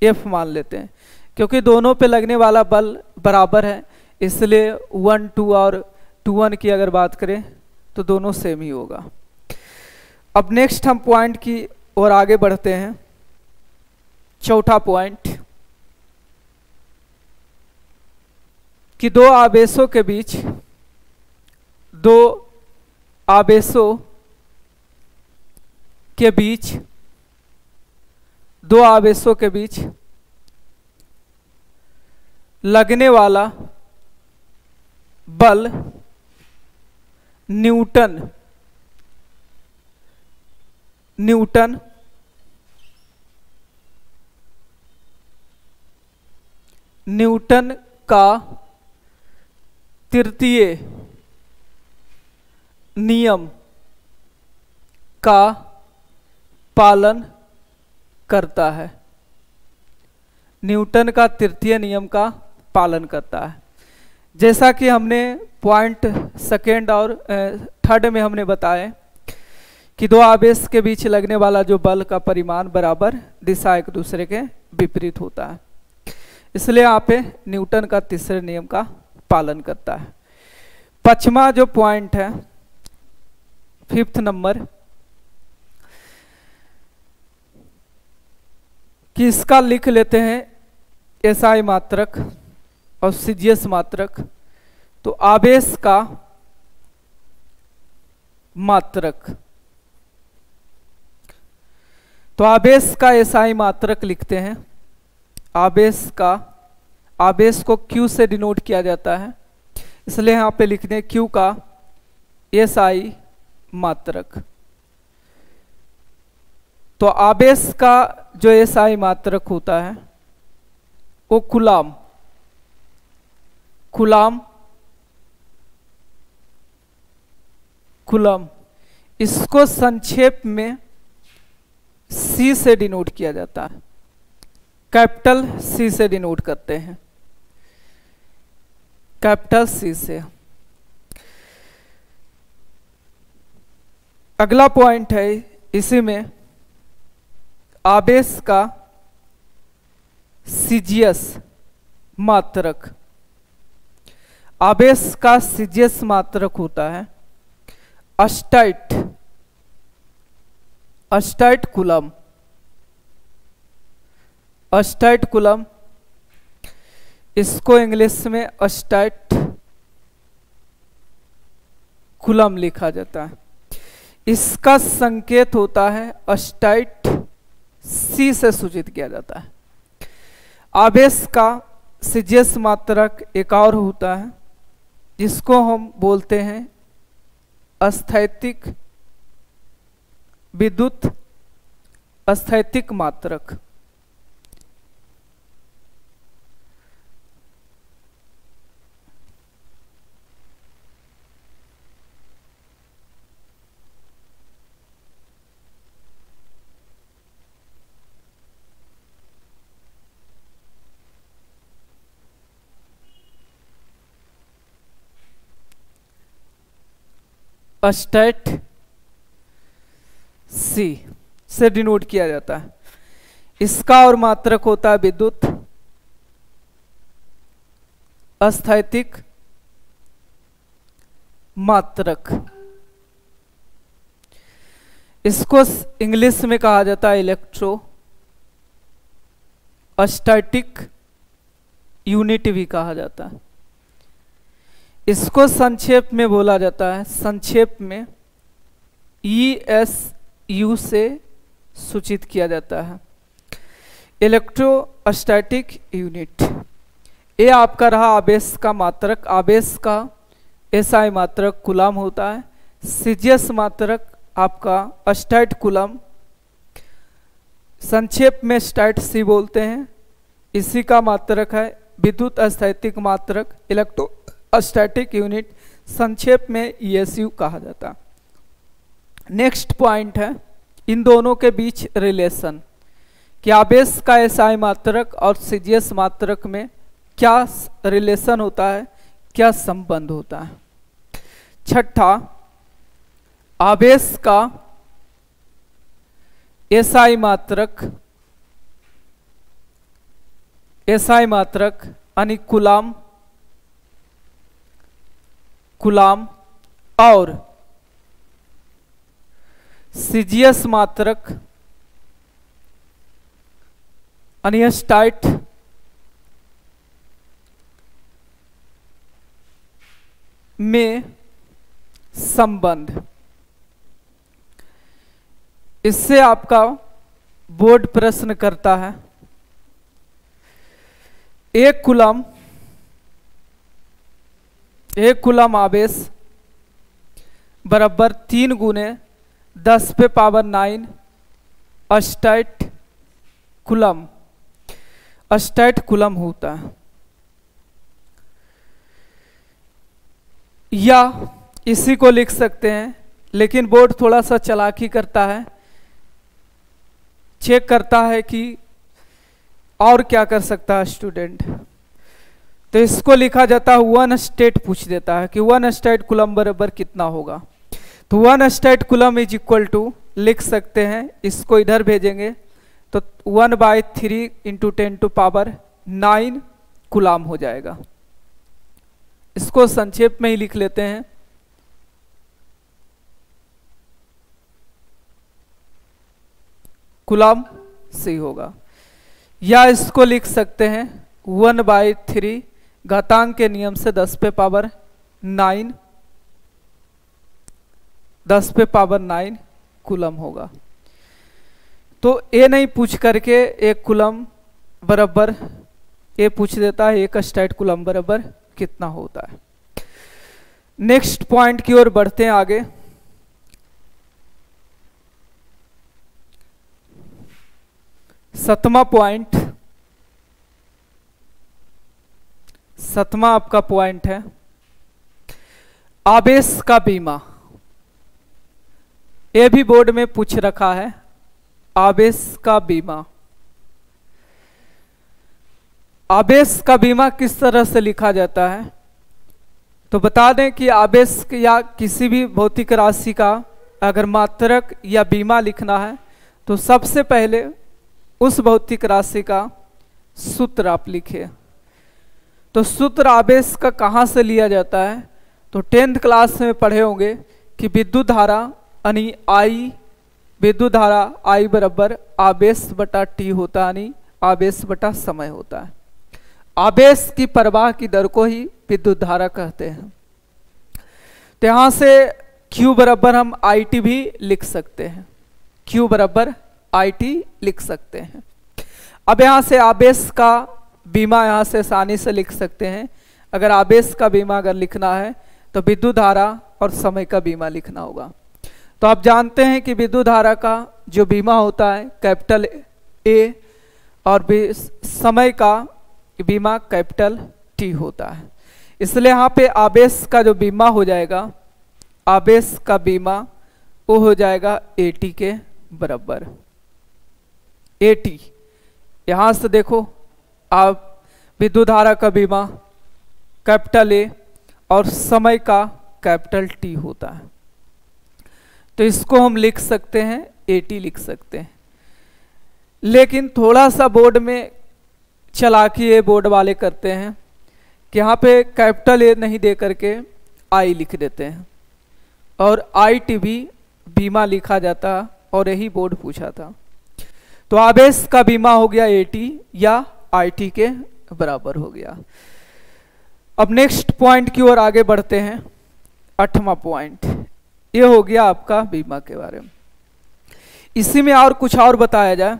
F मान लेते हैं, क्योंकि दोनों पे लगने वाला बल बराबर है, इसलिए 1 2 और 2 1 की अगर बात करें तो दोनों सेम ही होगा। अब नेक्स्ट हम पॉइंट की ओर आगे बढ़ते हैं। चौथा पॉइंट कि दो आवेशों के बीच लगने वाला बल न्यूटन का तृतीय नियम का पालन करता है। न्यूटन का तृतीय नियम का पालन करता है। जैसा कि हमने पॉइंट सेकेंड और थर्ड में हमने बताया कि दो आवेश के बीच लगने वाला जो बल का परिमाण बराबर, दिशा एक दूसरे के विपरीत होता है, इसलिए यहाँ पे न्यूटन का तीसरे नियम का पालन करता है। पांचवा जो पॉइंट है, 5th नंबर, कि इसका लिख लेते हैं SI मात्रक और CGS मात्रक। तो आवेश का मात्रक, तो आवेश का SI मात्रक लिखते हैं। आवेश को Q से डिनोट किया जाता है, इसलिए यहाँ पे लिखते हैं Q का SI मात्रक। तो आवेश का जो SI मात्रक होता है वो कूलम, इसको संक्षेप में C से डिनोट किया जाता है, कैपिटल C से डिनोट करते हैं, कैपिटल C से। अगला पॉइंट है इसी में, आवेश का CGS मात्रक। आवेश का CGS मात्रक होता है अस्टाइट कूलम, इसको इंग्लिश में अस्टाइट कूलम लिखा जाता है। इसका संकेत होता है अस्टाइट C से सूचित किया जाता है। आवेश का CGS मात्रक एक और होता है जिसको हम बोलते हैं स्थैतिक विद्युत स्थैतिक मात्रक। स्टैट सी से डिनोट किया जाता है। इसका और मात्रक होता है विद्युत स्थैतिक मात्रक। इसको इंग्लिश में कहा जाता है इलेक्ट्रो स्टैटिक यूनिट भी कहा जाता है। इसको संक्षेप में बोला जाता है, संक्षेप में ESU से सूचित किया जाता है, इलेक्ट्रोस्टैटिक यूनिट। ये आपका रहा आवेश का मात्रक। आवेश का SI मात्रक कूलम होता है। सीजीएस मात्रक आपका स्टैट कूलम, संक्षेप में स्टैट सी बोलते हैं। इसी का मात्रक है विद्युत स्थैतिक मात्रक, इलेक्ट्रोस्टैटिक यूनिट, संक्षेप में ESU कहा जाता। नेक्स्ट पॉइंट है इन दोनों के बीच रिलेशन, कि आवेश का SI मात्रक और सीजीएस मात्रक में क्या रिलेशन होता है, क्या संबंध होता है। छठा, आवेश का SI मात्रक यानी कूलम और सीजीएस मात्रक यानी स्टैट में संबंध। इससे आपका बोर्ड प्रश्न करता है, एक कूलम आवेश बराबर 3 गुने 10 पे पावर 9 स्टैट कूलम होता है। या इसी को लिख सकते हैं, लेकिन बोर्ड थोड़ा सा चालाकी करता है, चेक करता है कि और क्या कर सकता है स्टूडेंट। तो इसको लिखा जाता है 1 स्टैट, पूछ देता है कि 1 स्टैट कूलम बराबर कितना होगा। तो 1 stat coulomb is equal to लिख सकते हैं, इसको इधर भेजेंगे तो 1/3 × 10⁻⁹ कूलम हो जाएगा। इसको संक्षेप में ही लिख लेते हैं, कूलम सी होगा। या इसको लिख सकते हैं 1/3 घातांक के नियम से 10 पे पावर 9 कूलम होगा। तो ये नहीं पूछ करके एक कूलम बराबर, ये पूछ देता है एक स्टैट कूलम बराबर कितना होता है। नेक्स्ट पॉइंट की ओर बढ़ते हैं आगे। सातवां आपका पॉइंट है आवेश का बीमा। ये भी बोर्ड में पूछ रखा है, आवेश का बीमा। आवेश का बीमा किस तरह से लिखा जाता है, तो बता दें कि आवेश या किसी भी भौतिक राशि का अगर मात्रक या बीमा लिखना है तो सबसे पहले उस भौतिक राशि का सूत्र आप लिखिए। तो सूत्र आवेश का कहाँ से लिया जाता है, तो 10th क्लास में पढ़े होंगे कि विद्युत धारा यानी I, विद्युत धारा I बराबर आवेश बटा T होता है, यानी आवेश बटा समय होता है। आवेश की प्रवाह की दर को ही विद्युत धारा कहते हैं। तो यहाँ से Q बराबर हम IT भी लिख सकते हैं, Q बराबर IT लिख सकते हैं। अब यहाँ से आवेश का बीमा यहाँ से आसानी से लिख सकते हैं, अगर आवेश का बीमा अगर लिखना है तो विद्युत धारा और समय का बीमा लिखना होगा। तो आप जानते हैं कि विद्युत धारा का जो बीमा होता है कैपिटल ए और समय का बीमा कैपिटल टी होता है। इसलिए यहाँ पे आवेश का जो बीमा हो जाएगा, आवेश का बीमा वो हो जाएगा एटी के बराबर। एटी यहाँ से देखो आप विद्युत धारा का बीमा कैपिटल ए और समय का कैपिटल टी होता है। तो इसको हम लिख सकते हैं एटी लिख सकते हैं। लेकिन थोड़ा सा बोर्ड में चालाकी ये बोर्ड वाले करते हैं कि यहाँ पे कैपिटल ए नहीं दे करके आई लिख देते हैं और आई टी भी बीमा लिखा जाता और यही बोर्ड पूछा था। तो आवेश का बीमा हो गया एटी या आई टी के बराबर हो गया। अब नेक्स्ट पॉइंट की ओर आगे बढ़ते हैं। 8वां पॉइंट ये हो गया आपका बीमा के बारे में। इसी में और कुछ और बताया जाए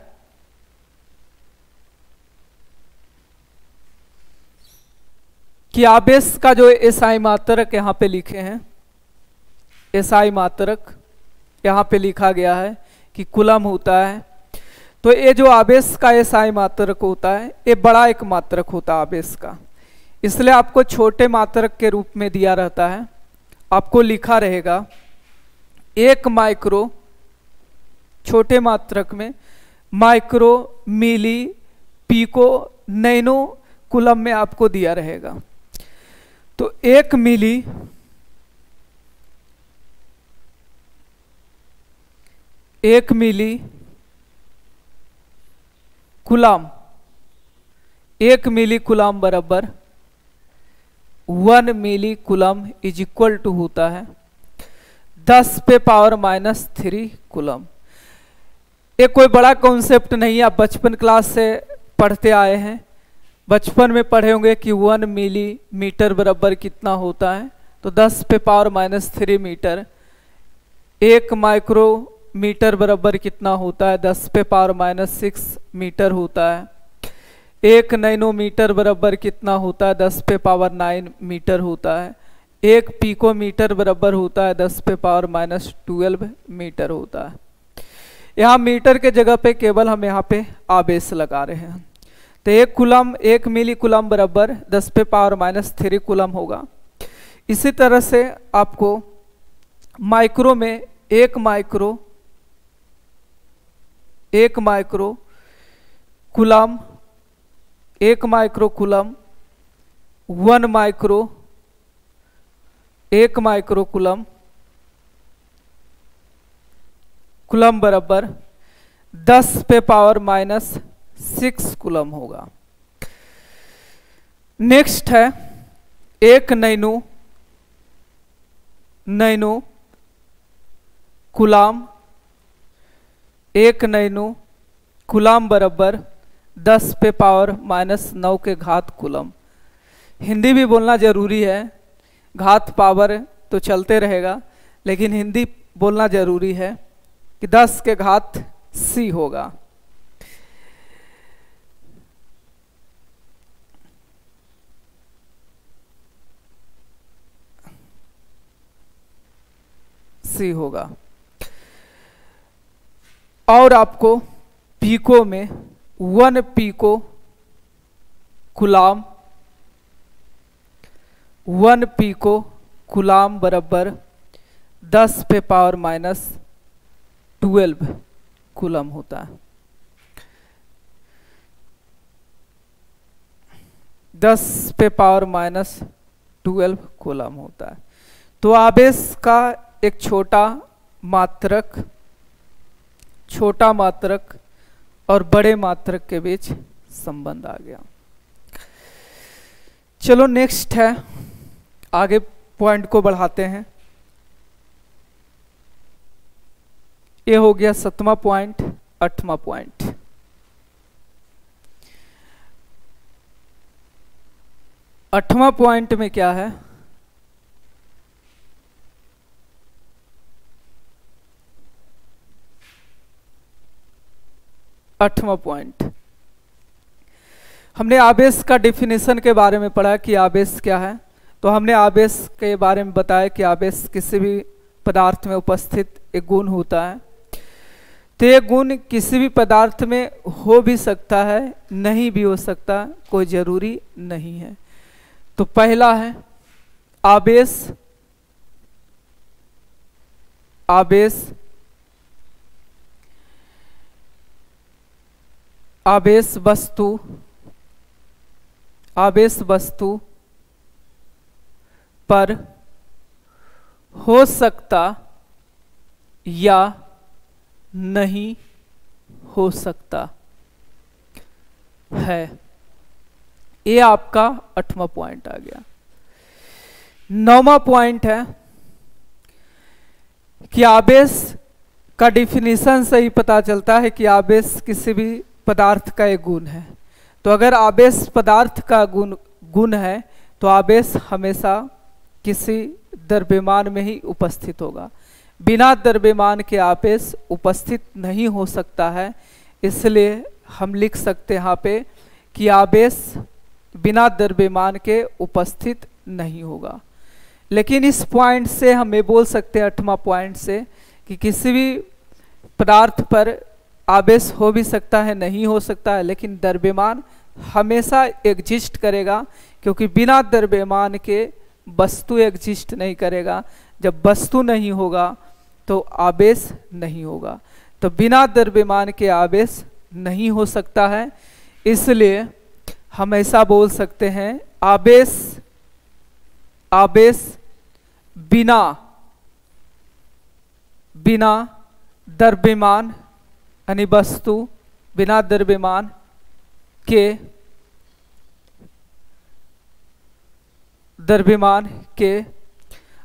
कि आवेश का जो एसआई मात्रक यहाँ पे लिखे हैं, एसआई मात्रक यहाँ पे लिखा गया है कि कुलम होता है। तो ये जो आवेश का एसआई मात्रक होता है ये बड़ा एक मात्रक होता है आवेश का, इसलिए आपको छोटे मात्रक के रूप में दिया रहता है। आपको लिखा रहेगा 1 माइक्रो, छोटे मात्रक में माइक्रो, मिली, पीको, नैनो कुलम में आपको दिया रहेगा। तो 1 मिली, 1 मिली कुलाम, 1 मिली कुलाम बराबर 1 मिली कुलम इज इक्वल टू होता है 10 पे पावर -3 कुलम। ये कोई बड़ा कॉन्सेप्ट नहीं है, आप बचपन क्लास से पढ़ते आए हैं। बचपन में पढ़े होंगे कि 1 मिलीमीटर बराबर कितना होता है, तो 10 पे पावर -3 मीटर। 1 माइक्रोमीटर बराबर कितना होता है, 10 पे पावर -6 मीटर होता है। 1 नैनोमीटर बराबर कितना होता है, 10 पे पावर 9 मीटर होता है। 1 पिकोमीटर बराबर होता है 10 पे पावर -12 मीटर होता है। यहाँ मीटर के जगह पे केवल हम यहाँ पे आवेश लगा रहे हैं। तो 1 कुलम, 1 मिली कुलम बराबर 10 पे पावर -3 कुलम होगा। इसी तरह से आपको माइक्रो में 1 micro coulomb, 1 micro coulomb, 1 micro, 1 micro coulomb, coulomb बराबर 10 पे पावर -6 कुलम होगा। नेक्स्ट है 1 नैनो कुलाम, 1 नैनो कुलाम बराबर 10 पे पावर -9 के घात कुलम। हिंदी भी बोलना जरूरी है, घात पावर तो चलते रहेगा लेकिन हिंदी बोलना जरूरी है कि 10 के घात सी होगा। सी होगा। और आपको पीको में 1 पीको कुलाम, 1 पीको कुलाम बराबर 10 पे पावर -12 कुलम होता है। 10 पे पावर -12 कुलम होता है। तो आवेश का एक छोटा मात्रक और बड़े मात्रक के बीच संबंध आ गया। चलो नेक्स्ट है, आगे पॉइंट को बढ़ाते हैं। ये हो गया 7वां पॉइंट। 8वां पॉइंट, आठवां पॉइंट में क्या है, आठवां पॉइंट हमने आवेश का डिफिनेशन के बारे में पढ़ा कि आवेश क्या है। तो हमने आवेश के बारे में बताया कि आवेश किसी भी पदार्थ में उपस्थित एक गुण होता है। तो ये गुण किसी भी पदार्थ में हो भी सकता है, नहीं भी हो सकता, कोई जरूरी नहीं है। तो पहला है आवेश। आवेश आवेश वस्तु, आवेश वस्तु पर हो सकता या नहीं हो सकता है। ये आपका 8वां पॉइंट आ गया। 9वां पॉइंट है कि आवेश का डिफिनीशन से ही पता चलता है कि आवेश किसी भी पदार्थ का एक गुण है। तो अगर आवेश पदार्थ का गुण है तो आवेश हमेशा किसी द्रव्यमान में ही उपस्थित होगा। बिना द्रव्यमान के आवेश उपस्थित नहीं हो सकता है। इसलिए हम लिख सकते हैं यहाँ पे कि आवेश बिना द्रव्यमान के उपस्थित नहीं होगा। लेकिन इस पॉइंट से हम ये बोल सकते हैं 8वां पॉइंट से कि किसी भी पदार्थ पर आवेश हो भी सकता है, नहीं हो सकता है, लेकिन द्रव्यमान हमेशा एग्जिस्ट करेगा, क्योंकि बिना द्रव्यमान के वस्तु एग्जिस्ट नहीं करेगा। जब वस्तु नहीं होगा तो आवेश नहीं होगा। तो बिना द्रव्यमान के आवेश नहीं हो सकता है। इसलिए हम ऐसा बोल सकते हैं आवेश आवेश बिना द्रव्यमान यानी वस्तु बिना द्रव्यमान के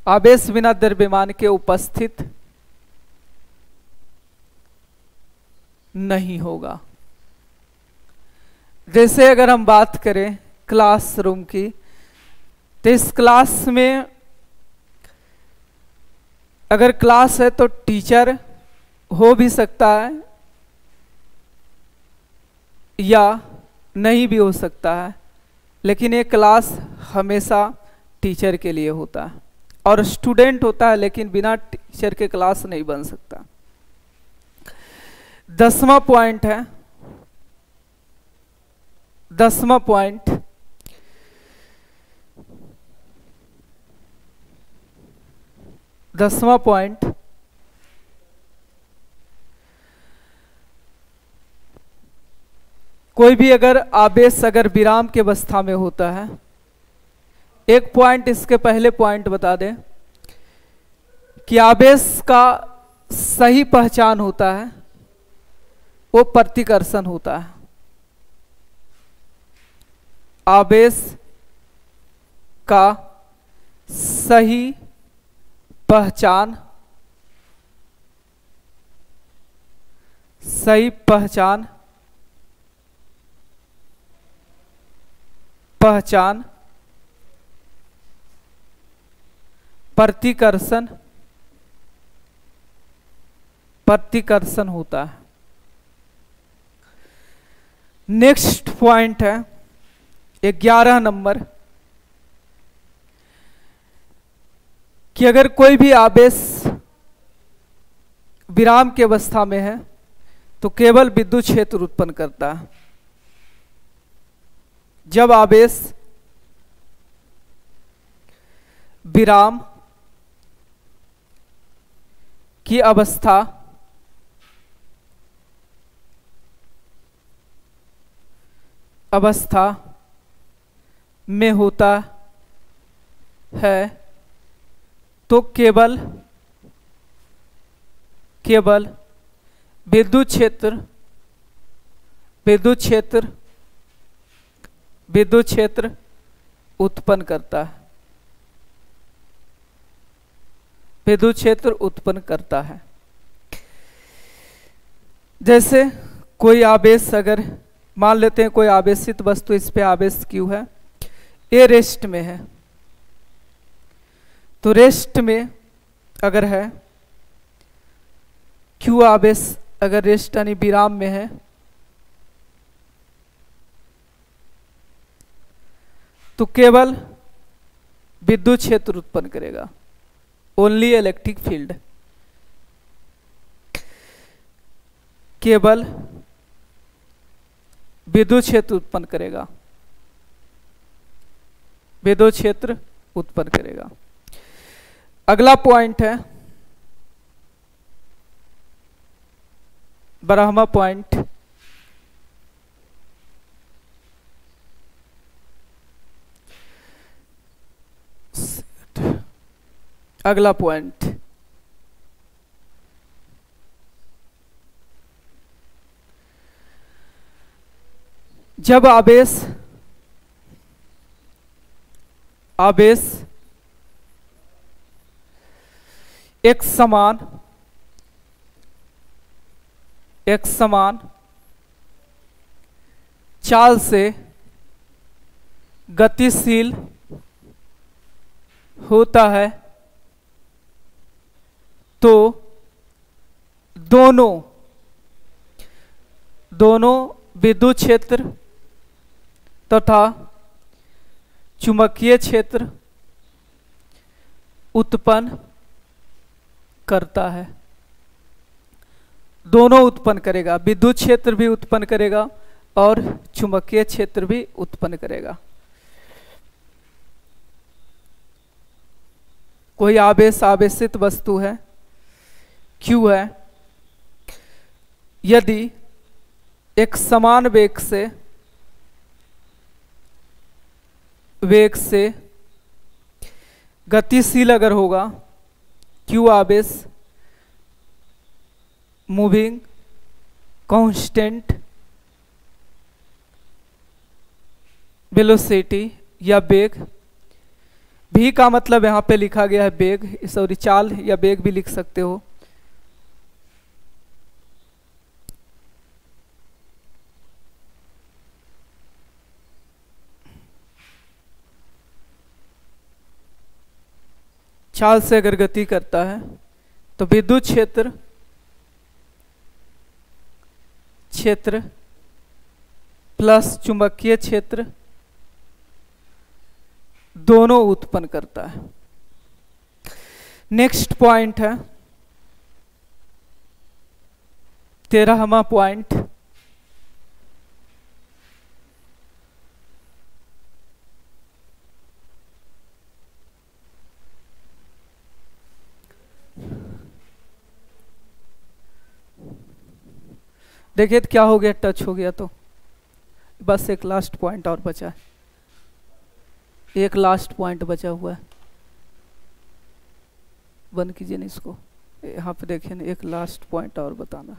आवेश बिना द्रव्यमान के उपस्थित नहीं होगा। जैसे अगर हम बात करें क्लासरूम की, तो इस क्लास में अगर क्लास है तो टीचर हो भी सकता है या नहीं भी हो सकता है, लेकिन ये क्लास हमेशा टीचर के लिए होता है। और स्टूडेंट होता है, लेकिन बिना टीचर के क्लास नहीं बन सकता। 10वां पॉइंट है, 10वां पॉइंट कोई भी अगर आवेश अगर विराम के अवस्था में होता है, एक पॉइंट इसके पहले पॉइंट बता दें कि आवेश का सही पहचान होता है वो प्रतिकर्षण होता है। आवेश का सही पहचान प्रतिकर्षण होता है। नेक्स्ट पॉइंट है 11 नंबर कि अगर कोई भी आवेश विराम की अवस्था में है तो केवल विद्युत क्षेत्र उत्पन्न करता है। जब आवेश विराम की अवस्था में होता है तो केवल विद्युत क्षेत्र उत्पन्न करता है। विद्युत क्षेत्र उत्पन्न करता है। जैसे कोई आवेश अगर मान लेते हैं कोई आवेशित वस्तु, इस पे आवेश Q है, ये रेस्ट में है, तो रेस्ट में अगर है Q आवेश अगर रेस्ट यानी विराम में है तो केवल विद्युत क्षेत्र उत्पन्न करेगा, ओनली इलेक्ट्रिक फील्ड। केवल विद्युत क्षेत्र उत्पन्न करेगा, विद्युत क्षेत्र उत्पन्न करेगा। अगला पॉइंट है 12वां पॉइंट, अगला पॉइंट जब आवेश एक समान चाल से गतिशील होता है तो दोनों विद्युत क्षेत्र तथा चुंबकीय क्षेत्र उत्पन्न करता है। दोनों उत्पन्न करेगा, विद्युत क्षेत्र भी उत्पन्न करेगा और चुंबकीय क्षेत्र भी उत्पन्न करेगा। कोई आवेशित वस्तु है, Q है, यदि एक समान वेग से गतिशील अगर होगा, Q आवेश मूविंग कांस्टेंट वेलोसिटी या वेग, भी का मतलब यहां पे लिखा गया है वेग, सॉरी चाल या वेग भी लिख सकते हो। चाल से अगर गति करता है तो विद्युत क्षेत्र प्लस चुंबकीय क्षेत्र दोनों उत्पन्न करता है। नेक्स्ट पॉइंट है 13वां पॉइंट, देखिए क्या हो गया, टच हो गया। तो बस एक लास्ट पॉइंट और बचा है, एक लास्ट पॉइंट बचा हुआ है, बंद कीजिए ना इसको। यहाँ पे देखिए ना, एक लास्ट पॉइंट और बताना।